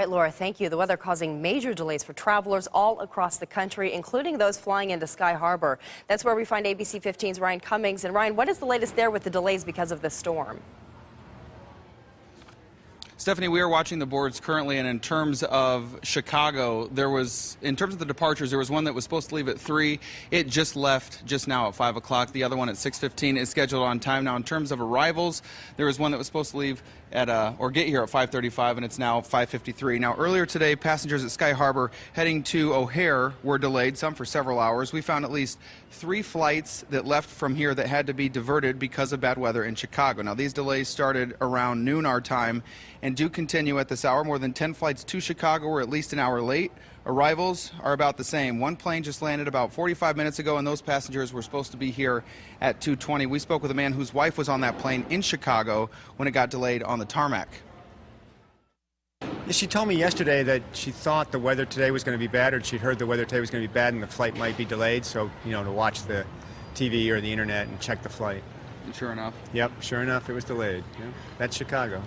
Right, Laura, thank you. The weather causing major delays for travelers all across the country, including those flying into Sky Harbor. That's where we find ABC 15's Ryan Cummings. And Ryan, what is the latest there with the delays because of this storm? Stephanie, we are watching the boards currently, and in terms of Chicago, in terms of the departures, there was one that was supposed to leave at 3. It just left just now at 5 o'clock. The other one at 6:15 is scheduled on time. Now, in terms of arrivals, there was one that was supposed to leave or get here at 5:35, and it's now 5:53. Now, earlier today, passengers at Sky Harbor heading to O'Hare were delayed, some for several hours. We found at least 3 flights that left from here that had to be diverted because of bad weather in Chicago. Now, these delays started around noon our time and do continue at this hour. More than 10 flights to Chicago were at least an hour late. Arrivals are about the same. One plane just landed about 45 minutes ago, and those passengers were supposed to be here at 2:20. We spoke with a man whose wife was on that plane in Chicago when it got delayed on the tarmac. She told me yesterday that she thought the weather today was going to be bad, or she'd heard the weather today was going to be bad and the flight might be delayed, so, to watch the TV or the internet and check the flight. And sure enough? Yep, sure enough, it was delayed. Yeah, that's Chicago.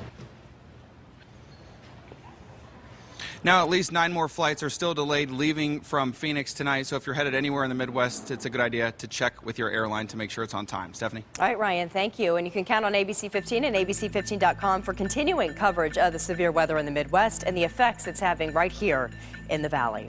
Now, at least 9 more flights are still delayed leaving from Phoenix tonight. So if you're headed anywhere in the Midwest, it's a good idea to check with your airline to make sure it's on time. Stephanie? All right, Ryan, thank you. And you can count on ABC 15 and ABC15.com for continuing coverage of the severe weather in the Midwest and the effects it's having right here in the Valley.